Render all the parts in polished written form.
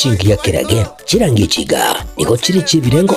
Chingia kirage chirangi chiga niko chiri chibirengo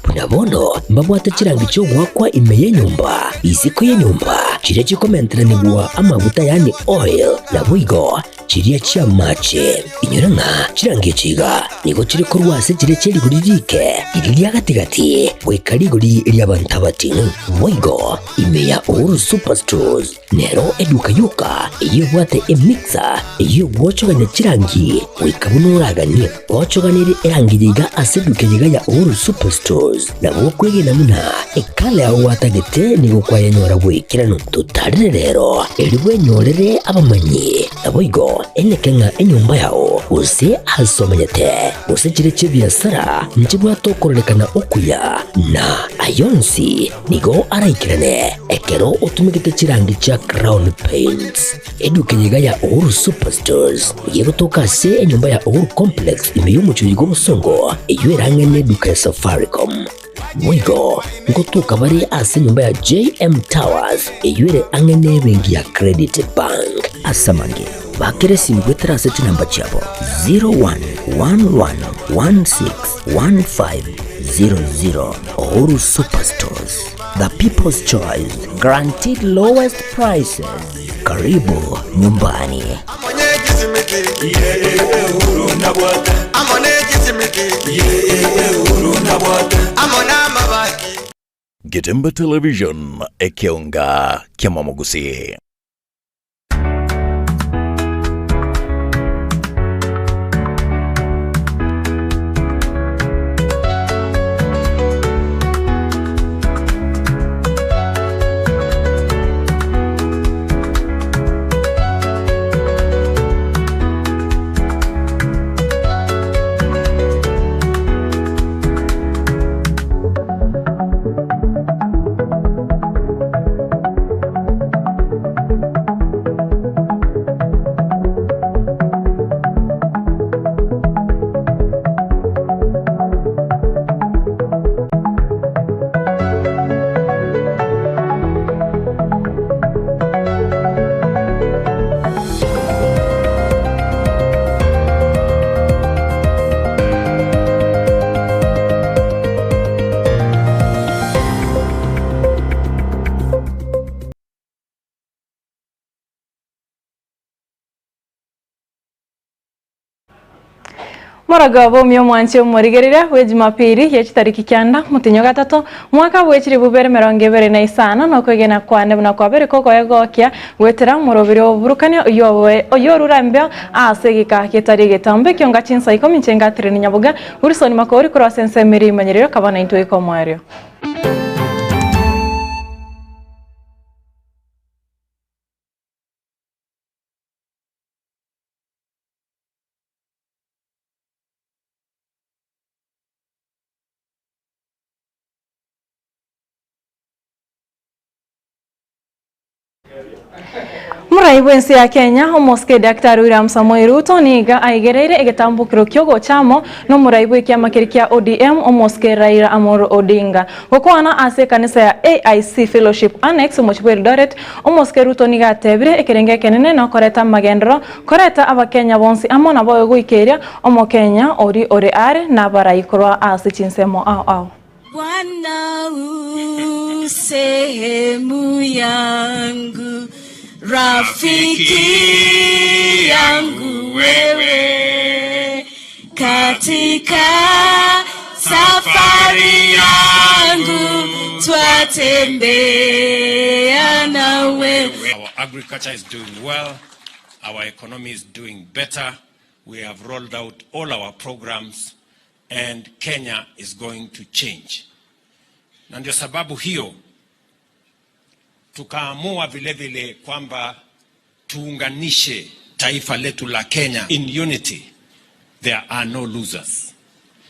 punabono mbabwate chirangi cyo gwakwa imeye nyumba isiko ye nyumba chire chikomentera nibwa amavuta yani oil na bwigo chiriya chia mache inyuranga chirangi chiga niko chiri kurwase chire chiri guririke iriya gatigati wekari guri iriya bantabati bwigo imeya Uhuru Superstores nero eduka yuka iyo bwate emixer iyo gwochoganya chirangi wekabunuraga ni ochoganiri erangiyiga aseduke yiga ya Uhuru Superstores nabo kwegena muna ekale aho watagete ni gukwaya nyora bwikirano tutarire rero eribwe nyorere abamanyi nabo igo enekenga enyumba yao use asomanyete use chire chibiasara nchibwa tokorekana okuya na ayonsi nigo araikirane ekero utumigite chirangi cha Crown Paints eduke yiga ya Uhuru Superstores yego tokase enyumba ya Uhuru Complex imeyumuchuyi g'obusongo eyoerange n'eduka ya Safaricom mwigo ngotuka bari ase nyumba ya JM Towers eyoere ange n'ebengi ya Credit Bank asamange bakere simgwetera seti namba chabo 0111161500 Uhuru Superstores, the people's choice, guaranteed lowest prices. Karibu nyumbani. Getembe Television, Ekeonga, Kiamamogusi. Moragabo myo mwanche morigerera we Jumapili ya tariki kyanda mutinyo gatatu mwaka bwekiri bubere 2025 no kwegena kwane na kwabere koko yagokya wetera murobiri oburukane oyorurambya asegika ketari getambe kyonga Chinsa Ikomi nchenga treni Nyaboga urisoni makori kura sense miri manyerero kabana into Ikomi. Muraibu ya Kenya omoske Daktari William Samoei Ruto niga aigereire egetambukiro kyogo chamo no muraibu ikiama kirikia ODM omoske Raila Amolo Odinga gokwana ase kanisa ya AIC Fellowship Annex mochibwe Eldoret omoske Ruto niga atebire ekerenge kenene no koreta magendro koreta abakenya bonsi amo na boyo guikeria omokenya ori are na baraikorwa ase chinsemo ao Bwana sehemu yangu rafiki yangu wewe katika safari yangu twatembea nawe. Our agriculture is doing well, our economy is doing better. We have rolled out all our programs and Kenya is going to change. Na ndio sababu hiyo tukaamua vile vile kwamba tuunganishe taifa letu la Kenya. In unity there are no losers.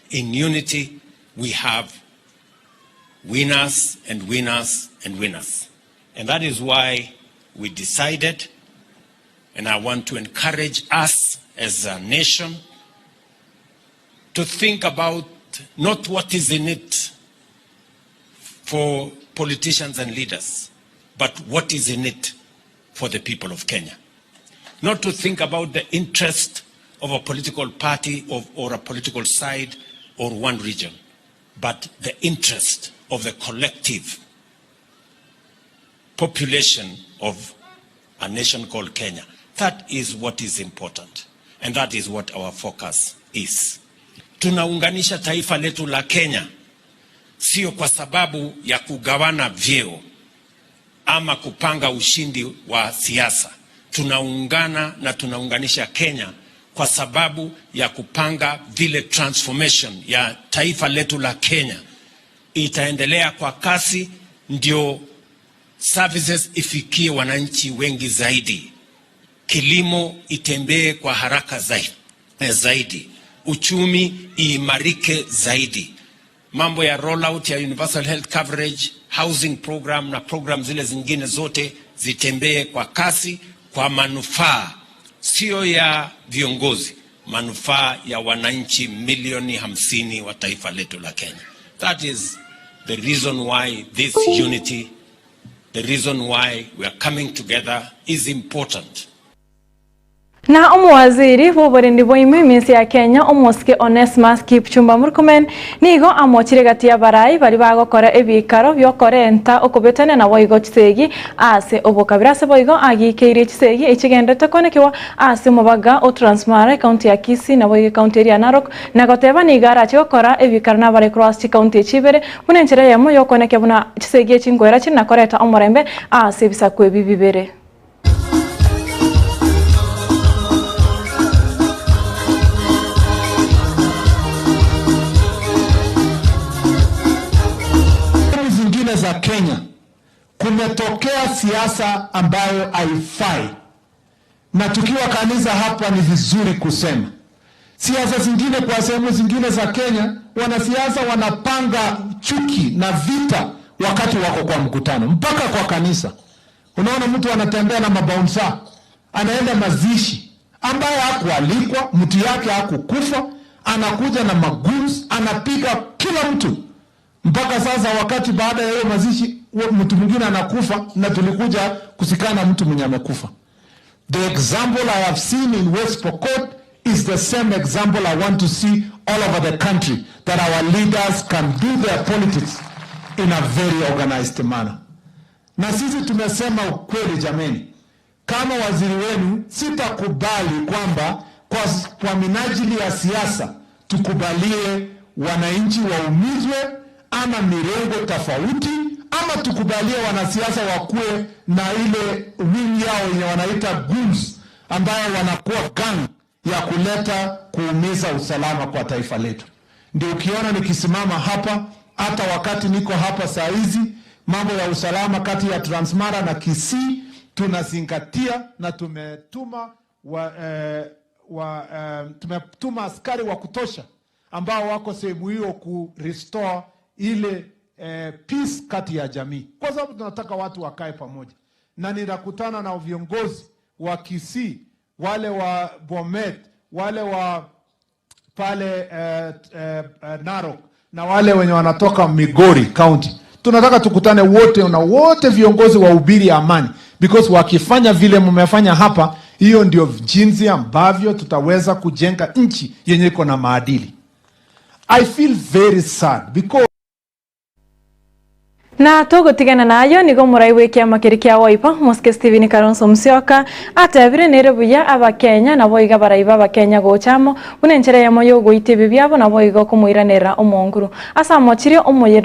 In unity we have winners and winners and winners. And that is why we decided, and I want to encourage us as a nation to think about not what is in it for politicians and leaders, but what is in it for the people of Kenya. Not to think about the interest of a political party or a political side or one region, but the interest of the collective population of a nation called Kenya. That is what is important, and that is what our focus is. Tunaunganisha taifa letu la Kenya sio kwa sababu ya kugawana vyeo ama kupanga ushindi wa siasa. Tunaungana na tunaunganisha Kenya kwa sababu ya kupanga vile transformation ya taifa letu la Kenya itaendelea kwa kasi, ndio services ifikie wananchi wengi zaidi, kilimo itembee kwa haraka zaidi, uchumi iimarike zaidi, mambo ya rollout ya universal health coverage, housing program na program zile zingine zote zitembee kwa kasi, kwa manufaa sio ya viongozi, manufaa ya wananchi milioni 50 wa taifa letu la Kenya. That is the reason why this unity, the reason why we are coming together is important. Na waziri w'uburinzi bw'impunzi ya Kenya Omoske Onesmus Kipchumba Murkomen nigo amochire gati ya barai bari bagokora ebikaro byokorenta okubetane na boigo Kisii ase obukabira se boigo agikeire Kisii ekigendete konekiwa ase Nyaboga o Transmara county ya Kisii na boigo county ya Narok na goteba ni gara chokora ebikaro na bare cross county chibere bunenchera yamo yokoneke buna Kisii chingwera china koreta omorembe ase bisakwe bibibere. Za Kenya kumetokea siasa ambayo haifai, na tukiwa kanisa hapa ni vizuri kusema siasa zingine kwa sehemu zingine za Kenya wanasiasa wanapanga chuki na vita wakati wako kwa mkutano, mpaka kwa kanisa. Unaona mtu anatembea na mabouncer, anaenda mazishi ambaye hakualikwa, mtu yake hakukufa, anakuja na maguns, anapiga kila mtu. Mpaka sasa wakati baada ya hiyo mazishi mtu mwingine anakufa na tulikuja kusikana mtu mwenye amekufa. The example I have seen in West Pokot is the same example I want to see all over the country, that our leaders can do their politics in a very organized manner. Na sisi tumesema ukweli jameni, kama waziri wenu sitakubali kwamba kwa minajili ya siasa tukubalie wananchi waumizwe ama mirengo tofauti, ama tukubalie wanasiasa wakuwe na ile wingi yao yenye wanaita goons, ambayo wanakuwa gang ya kuleta kuumiza usalama kwa taifa letu. Ndio ukiona nikisimama hapa, hata wakati niko hapa saa hizi, mambo ya usalama kati ya Transmara na Kisii tunazingatia, na tumetuma askari wa kutosha ambao wako sehemu hiyo ku restore ile peace kati ya jamii, kwa sababu tunataka watu wakae pamoja. Na ninakutana na viongozi wa Kisii, wale wa Bomet, wale wa pale Narok, na wale wenye wanatoka Migori County. Tunataka tukutane wote na wote viongozi wa ubiri amani, because wakifanya vile mmefanya hapa, hiyo ndio jinsi ambavyo tutaweza kujenga nchi yenye iko na maadili. I feel very sad because na tugutigana nayo nigo muraiwe kia makiri kia Wiper Moske Steven Kalonzo Musyoka atebire nerebuya abakenya na boiga baraiba abakenya gochamo bunenchera yamo yo goitebe byabo na boiga kumwiranera omonguru asa mochire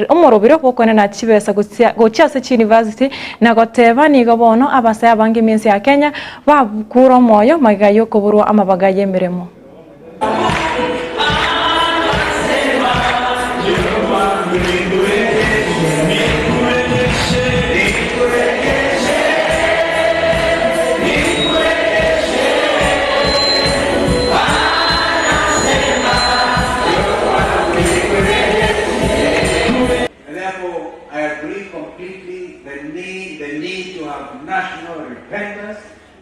omorobiro bokone na chibesa gochase university na goteba nigo bono abasaya bangi minsi ya Kenya babukuro moyo magayo kuburwa amabaga yemeremo.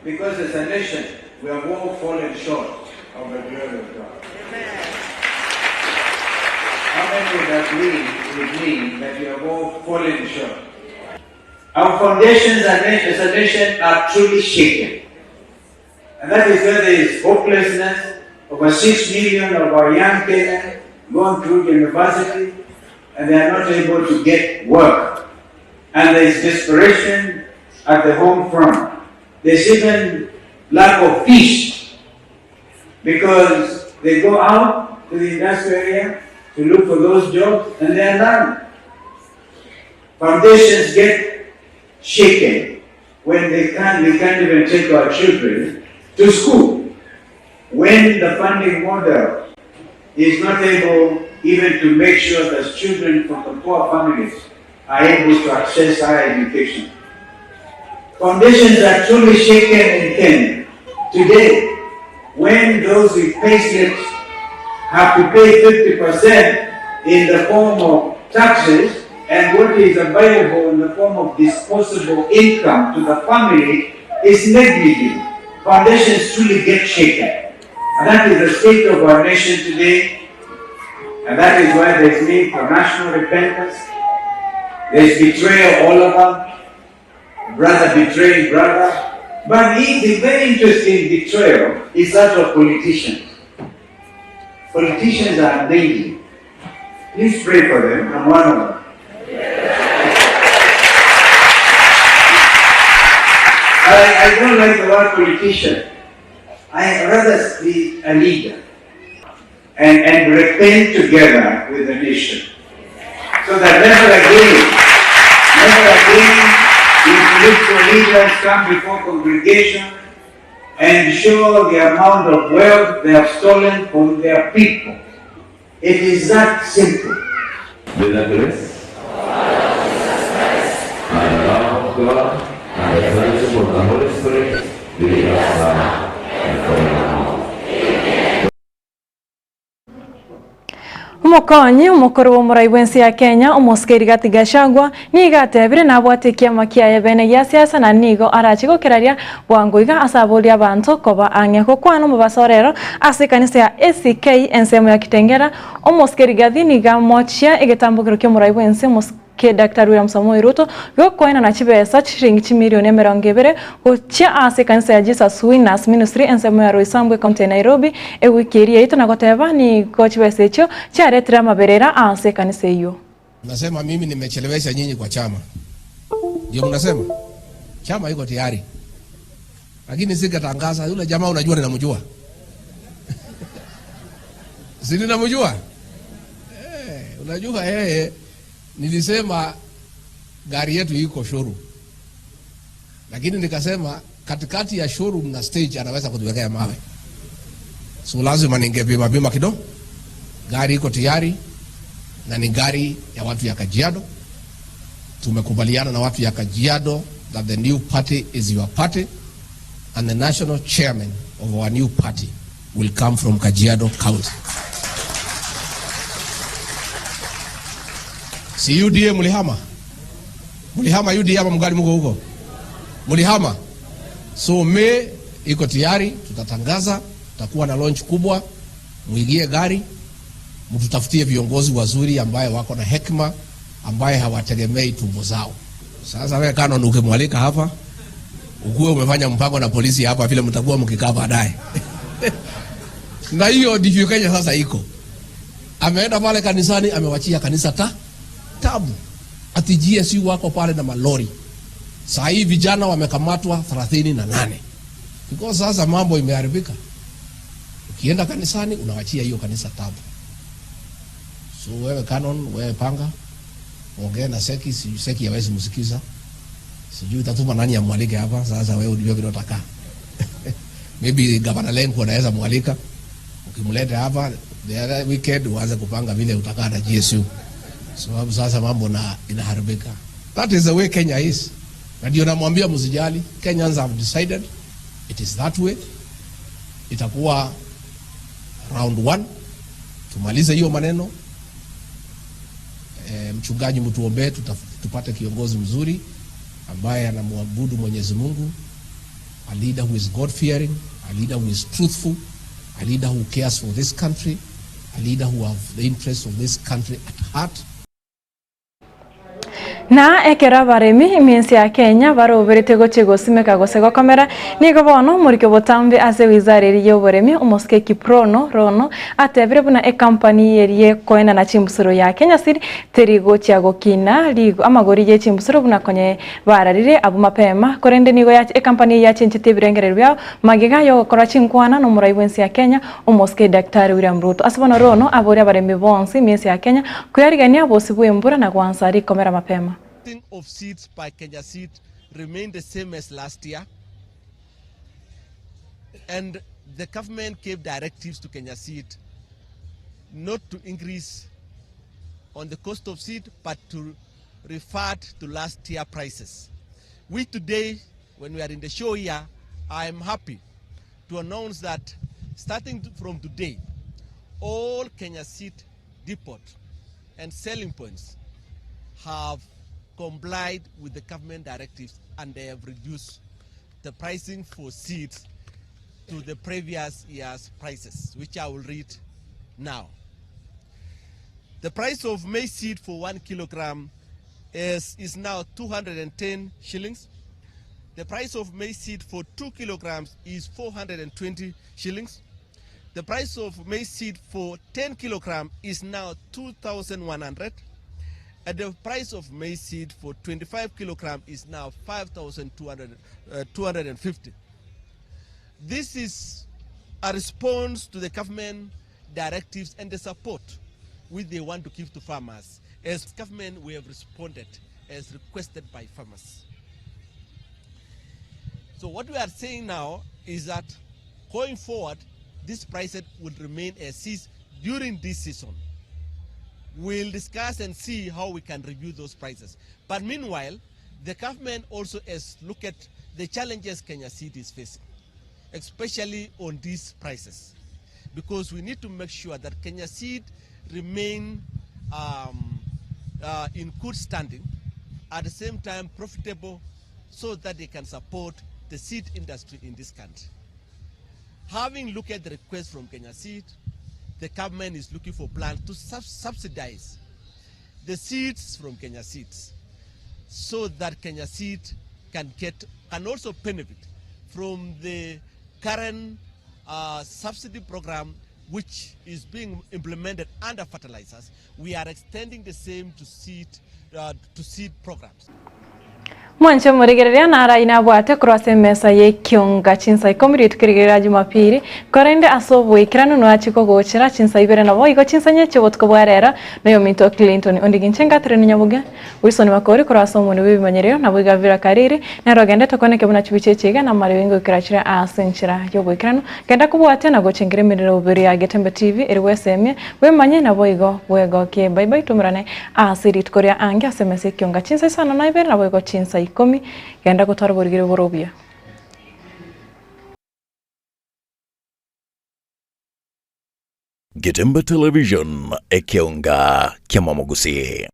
Because as a nation, we have all fallen short of the glory of God. Amen. How many would agree with me that we have all fallen short? Our foundations as a nation are truly shaken. And that is where there is hopelessness, over 6 million of our young Kenyans going through university and they are not able to get work. And there is desperation at the home front. There's even lack of fish because they go out to the industrial area to look for those jobs and they are none. Foundations get shaken when we can't even take our children to school. When the funding model is not able even to make sure that children from the poor families are able to access higher education. Foundations are truly shaken in Kenya today when those with payslips have to pay 50% in the form of taxes and what is available in the form of disposable income to the family is negligible. Foundations truly get shaken. And that is the state of our nation today. And that is why there is need for national repentance. There is betrayal all over. Brother betraying brother. But the very interesting betrayal is that of politicians. Politicians are amazing. Please pray for them. I'm one of them. I don't like the word politician. I rather be a leader and repent together with the nation. So that never again, if look for leaders come before congregation and show the amount of wealth they have stolen from their people. It is that simple. With the grace and the love of God and the fellowship of the Holy Spirit be with us now and forevermore. Umukonyi umukuru w'umuraiwensi ya Kenya umuskeri gatigashagwa nigatebire nabwatikia makia bene ya siasa na nigo arachigokeraria bwanguiga asabuli abantu koba angeko kwano mubasorero asikanisa ya ACK ensemo ya Kitengera umuskeri gathiniga mochia igetambukiro kyo muraiwensi ke Dr. William Samoei Ruto yokoina na chibesa chiringi milioni 200 kuchia asikanisa ya Jesus Winners Ministry ensemo ya Roysambu County Nairobi ewikeria ito nagoteba ni gochibesa echo charetira maberera asikanisa hiyo. Nasema mimi nimechelewesha nyinyi kwa chama. Ndio mnasema chama iko tayari. Lakini sikatangaza yule jamaa unajua ninamjua. Si ninamjua? Unajua nilisema gari yetu iko showroom. Lakini nikasema katikati ya showroom na stage anaweza kutuwekea mawe. So lazima ningebima kidogo. Gari iko tayari na ni gari ya watu ya Kajiado. Tumekubaliana na watu ya Kajiado that the new party is your party and the national chairman of our new party will come from Kajiado County. Si UDA mulihama? Mulihama UDA ama mgali muko huko? Mulihama? So iko tayari, tutatangaza, tutakuwa na launch kubwa, muigie gari, mtutafutie viongozi wazuri ambaye wako na hekima, ambaye hawategemei tumbo zao. Sasa wewe Canon ukimwalika hapa, ukuwe umefanya mpango na polisi hapa vile mtakuwa mkikaa baadaye. Na hiyo ndivyo Kenya sasa iko. Ameenda pale kanisani, amewachia kanisa tabu. Ati GSU wako pale na malori. Saa hii vijana wamekamatwa 38. Because sasa mambo imeharibika. Ukienda kanisani unawachia hiyo kanisa tabu. So wewe Canon, wewe panga, ongea na Seki hawezi msikiza. Sijui utatuma nani amwalike hapa, sasa wewe ndio vile unataka. Maybe Gavana Lenku anaweza mwalika. Ukimleta hapa the other weekend uanze kupanga vile utakaa na GSU. So sasa mambo inaharibika. That is the way Kenya is. Na ndio namwambia msijali, Kenyans have decided it is that way. Itakuwa round 1. Tumalize hiyo maneno. Mchungaji mtuombee tupate kiongozi mzuri ambaye anamwabudu Mwenyezi Mungu, a leader who is God fearing, a leader who is truthful, a leader who cares for this country, a leader who have the interests of this country at heart. Na ekera baremi iminsi ya Kenya baroberete gochigosimeka gosego kamera nigo bono murike botambe ase wizareri y'oboremi umuske kiprono rono atebire buna company yeriye koena na chimbusoro ya Kenya siri terigo chiagokina ligo amagori ye chimbusoro buna konye bararire abu mapema korende nigo ya company ya chinchite birengerero byao magiga yo gokora chinkwana no muraibu ensi ya Kenya umuske Daktari William Ruto asabona rono abore abaremi bonsi iminsi ya Kenya kuyarigania bosibwe mbura na gwansari komera mapema. Of seeds by Kenya Seed remained the same as last year, and the government gave directives to Kenya Seed not to increase on the cost of seed but to revert to last year prices. We today, when we are in the show here, I am happy to announce that starting from today, all Kenya Seed depot and selling points have complied with the government directives, and they have reduced the pricing for seeds to the previous year's prices, which I will read now. The price of maize seed for 1 kilogram is now 210 shillings. The price of maize seed for 2 kilograms is 420 shillings. The price of maize seed for 10 kilograms is now 2,100. And the price of maize seed for 25 kilograms is now 5,250. This is a response to the government directives and the support which they want to give to farmers. As government, we have responded as requested by farmers. So what we are saying now is that going forward, this price will remain as is during this season. We'll discuss and see how we can review those prices. But meanwhile, the government also has looked at the challenges Kenya Seed is facing, especially on these prices, because we need to make sure that Kenya Seed remain in good standing, at the same time profitable, so that they can support the seed industry in this country. Having looked at the request from Kenya Seed, the government is looking for plans to subsidize the seeds from Kenya Seeds, so that Kenya Seed can also benefit from the current subsidy program which is being implemented under fertilizers. We are extending the same to seed programs. Mwanche murigereria nara inabwate kurwase mesa ye Ekeonga Chinsa Ikomi tukirigereria Jumapili korende asobo ikirano no achiko gochira Chinsa ibere nabo igo Chinsa nyeche botko bwarera nayo minto Clinton ondiginchenga tere Nyaboga Wilson makori kurwase umuntu bibimanyerero nabo igavira kariri na rogende tokoneke buna chibichechega na mari wingo kirachira asenchira yo bwikirano genda kubwate na gochengere miriro ubiri ya Getembe TV eriwesemye wemanye nabo igo bwego ke bye bye tumrane asiri tukoria ange asemese Ekeonga Chinsa sana na ibere nabo igo Chinsa Ikomi genda gutwara burigire borobia. Getembe Television Ekeonga Kiamamogusi.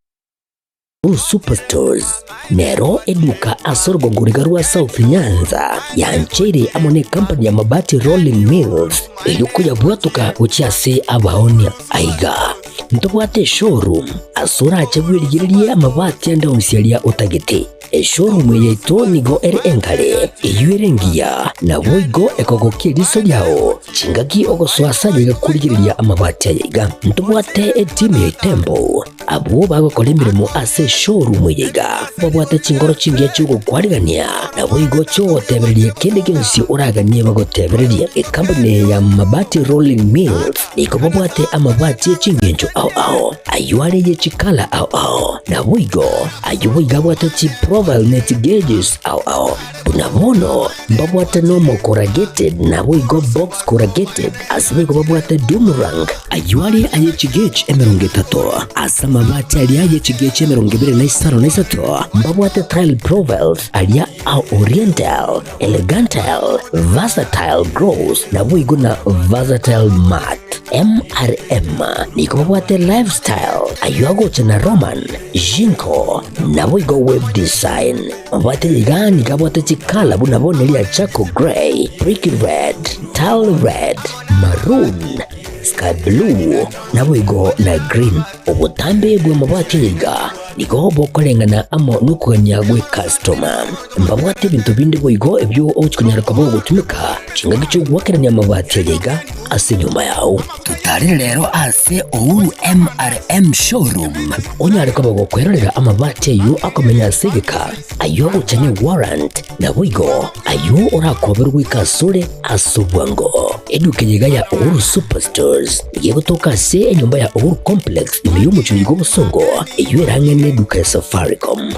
Superstores Nero eduka asorgo ngurigarua South Nyanza yanchere amone company ya mabati Rolling Mills eyuko yabwatuka uchiase abaonia aiga ntobwate showroom asura achabwirigirie amabati anda onsialia utagete showroom yeto nigo enkale eyuerengia na boigo ekogokiriso yao chingaki ogoswasa yiga kurigiriria amabati yiga ntobwate team Tembo abo bagokora mirimo ase showroom yiga babwate chingoro chingia chugo kwarigania na boigo cho tebererie kende gensi uraganie bagotebererie company ya mabati Rolling Mills niko babwate amabati chingenjo ao ayuare ye chikala ao na boigo ayuiga bwate chi profile net gauges ao bunabono babwate normal corrugated na boigo box corrugated asibigo babwate Dumarang ayuare aye chigage emerongetato asama mabati alia ye chigage emerongibire na isaro na isato babwate tile profiles alia au oriental elegantal versatile gross na boigo na versatile mat MRM niko babwate lifestyle ayuago chana Roman Jinko na boigo web design babwate ligani kabwate chikala bunabone lia Chaco Gray Brick Red Tile Red Maroon Sky Blue na boigo na green ubutambe bwe mabati yiga nigo bokorengana amo nukuganya gwe customer mbabwate bintu bindi boigo ebyo ochikunyaraka bo gutumika chinga gicho gwakeranya amabati yega ase nyuma yawo tutarire rero ase Ouru MRM showroom onyareka bagokwerera amabati yo akomenya segeka ayo uchane warrant na boigo ayo orakoberwa ikasore asobwango eduke yega ya Ouru Superstores igiye gutoka se enyumba ya Ouru Complex imiyo mucunyigo busongo iyo erangene duka ya Safaricom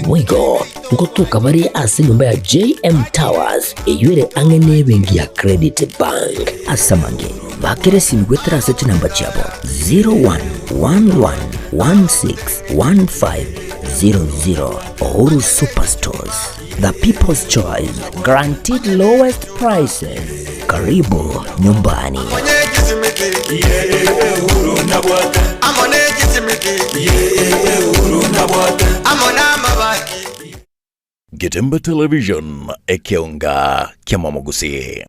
boigo ngotuka bari ase nyumba ya JM Towers iyo ere angene bengi ya Credit Bank asamange bakere simgwetera sete namba chabo 0111161500 Ouru Superstores, the people's choice, guaranteed lowest prices. Karibu nyumbani. Getembe Television Ekeonga Kiamamogusi.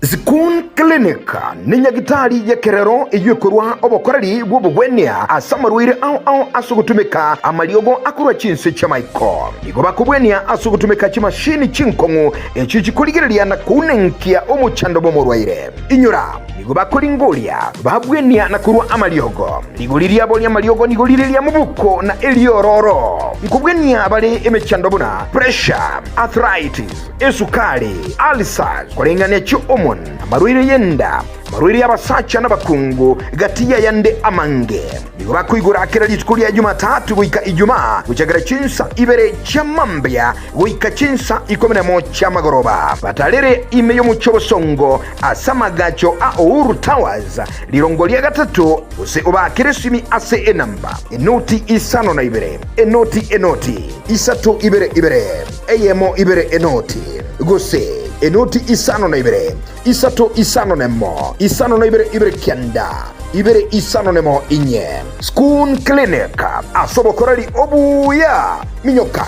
Zikun Klinika ni nyagitari ya kerero iyukurwa obokorari bw'obugwenya asamarwire au asugutumika amaliogo akura Chinsa chamaiko nigo bakubwenya asugutumika chimashini chinkongu echichikuligireria na kunenkia omuchando bomorwaire inyura nigo bakulingolia babwenya na kurwa amaliogo nigoliria boli amaliogo nigoliria mubuko na eliororo nkubwenya bali emechando buna pressure arthritis esukari ulcers kulengania chiomo amarwire yenda marwire y'abasacha n'abakungu gatiya yande amange nigo bakwigura akira litukuli ya Jumatatu wika Ijumaa kuchagara Chinsa ibere chamambya wika Chinsa Ikomi chamagoroba batalere imeyo muchobosongo asamagacho a Ouru Towers lirongolia gatatu use obakiresimi ase enamba enoti isano na ibere enoti isatu ibere eyemo ibere enoti gose enoti isano na ibere isato isano nemo isano na ibere kianda ibere isano nemo inye Skun Clinic asobokorari obuya minyoka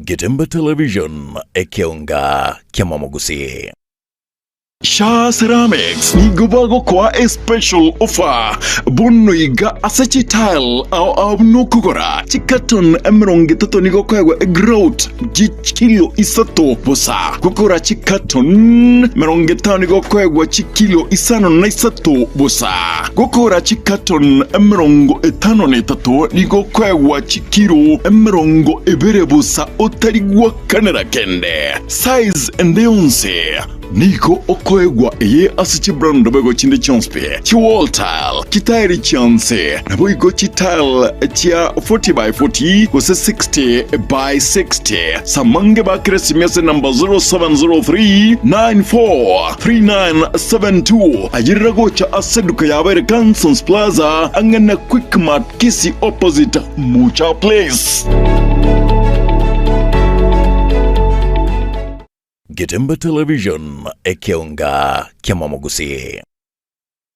Getembe Television Ekeonga Kiamamogusi. Sha Ceramics ni gubago kwa a special offer bunno iga asachi tile au nukugora chikaton emronge toto nigo kwa growth kilo isato bosa gukora chikaton meronge tano nigo kwa chikilo isano na isato bosa gukora chikaton emrongo etano ne tato nigo kwa chikiro emrongo ebere bosa otarigwa kanera kende size endonse Niko okoegwa eye asichi brando bego chinde chonspe chi wall tile kitairi chance na boigo chi tile chia 40 by 40 kose 60 by 60 samange ba kresimese number 0703943972 ajirago cha aseduka ya Abere Kansons Plaza angana Quick Mart Kisii opposite Mucha Place. Getembe Television Ekeonga Kiamamogusi.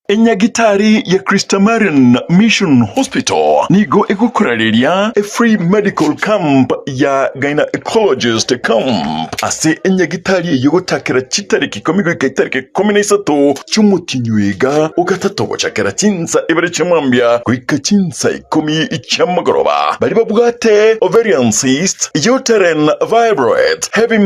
Enyagitari ya Christamarian Mission Hospital nigo ekukurariria a free medical camp ya gynecologist camp ase enyagitari yogotakira chitariki komigo ikitariki 13 cyumutinywega ugatatobo chakera Chinsa ibere chamambya kuika Chinsa Ikomi icyamagoroba bari babwate ovarian cyst uterine fibroid heavy